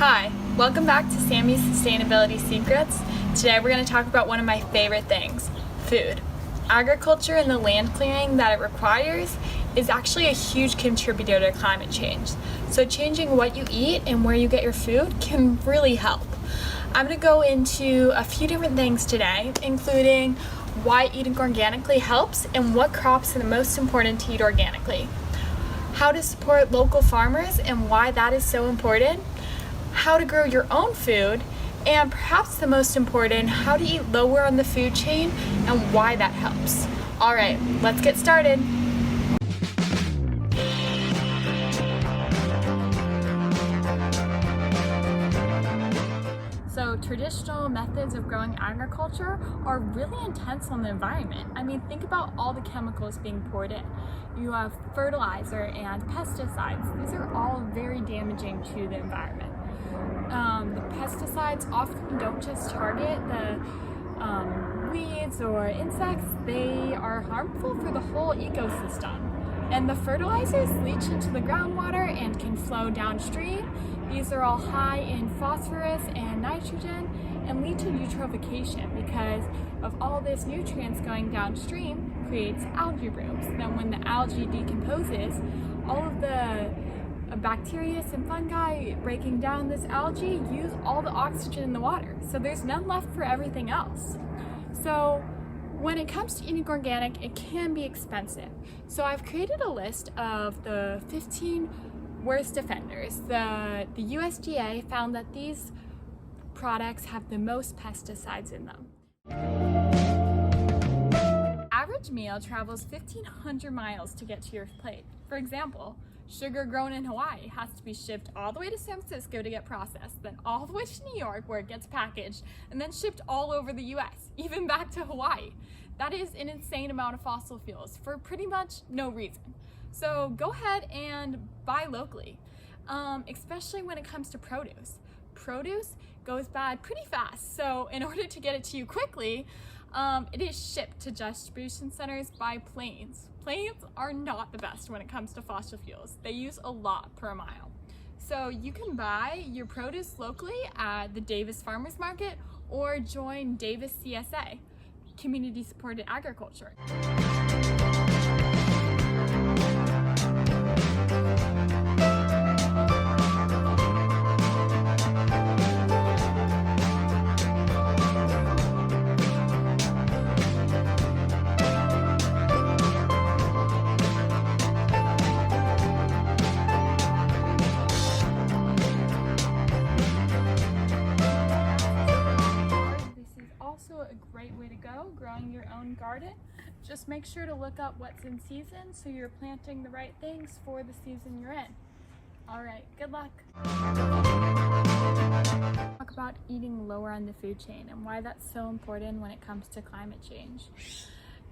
Hi, welcome back to Sammy's Sustainability Secrets. Today we're going to talk about one of my favorite things, food. Agriculture and the land clearing that it requires is actually a huge contributor to climate change. So changing what you eat and where you get your food can really help. I'm going to go into a few different things today, including why eating organically helps and what crops are the most important to eat organically, how to support local farmers and why that is so important, how to grow your own food, and perhaps the most important, how to eat lower on the food chain and why that helps. All right, let's get started. So traditional methods of growing agriculture are really intense on the environment. I mean, think about all the chemicals being poured in. You have fertilizer and pesticides. These are all very damaging to the environment. The pesticides often don't just target the weeds or insects, they are harmful for the whole ecosystem. And the fertilizers leach into the groundwater and can flow downstream. These are all high in phosphorus and nitrogen and lead to eutrophication because of all this nutrients going downstream creates algae blooms. Then when the algae decomposes, all of the bacteria and fungi breaking down this algae use all the oxygen in the water. So there's none left for everything else. So when it comes to eating organic, it can be expensive. So I've created a list of the 15 worst offenders. The USDA found that these products have the most pesticides in them. Average meal travels 1,500 miles to get to your plate. For example, sugar grown in Hawaii has to be shipped all the way to San Francisco to get processed, then all the way to New York where it gets packaged, and then shipped all over the US, even back to Hawaii. That is an insane amount of fossil fuels for pretty much no reason. So go ahead and buy locally, especially when it comes to produce. Produce goes bad pretty fast, so in order to get it to you quickly, it is shipped to distribution centers by planes. Planes are not the best when it comes to fossil fuels. They use a lot per mile. So you can buy your produce locally at the Davis Farmers Market or join Davis CSA, Community Supported Agriculture. A great way to go, growing your own garden. Just make sure to look up what's in season so you're planting the right things for the season you're in. All right, good luck. Talk about eating lower on the food chain and why that's so important when it comes to climate change.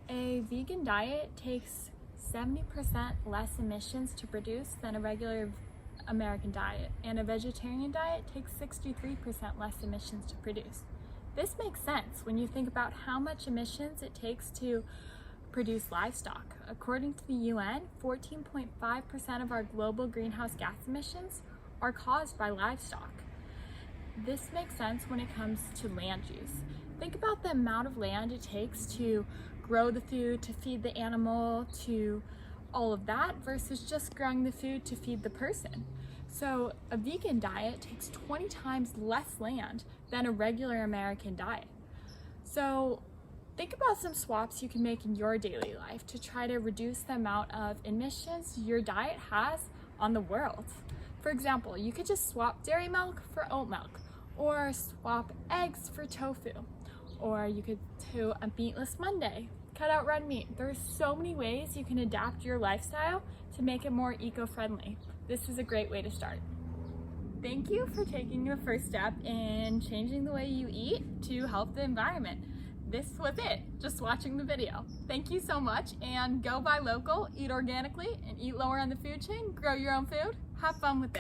A vegan diet takes 70% less emissions to produce than a regular American diet, and a vegetarian diet takes 63% less emissions to produce. This makes sense when you think about how much emissions it takes to produce livestock. According to the UN, 14.5% of our global greenhouse gas emissions are caused by livestock. This makes sense when it comes to land use. Think about the amount of land it takes to grow the food, to feed the animal, to all of that, versus just growing the food to feed the person. So a vegan diet takes 20 times less land than a regular American diet. So think about some swaps you can make in your daily life to try to reduce the amount of emissions your diet has on the world. For example, you could just swap dairy milk for oat milk, or swap eggs for tofu, or you could do a meatless Monday, cut out red meat. There's so many ways you can adapt your lifestyle to make it more eco-friendly. This is a great way to start. Thank you for taking your first step in changing the way you eat to help the environment. This was it, just watching the video. Thank you so much, and go buy local, eat organically, and eat lower on the food chain, grow your own food, have fun with it.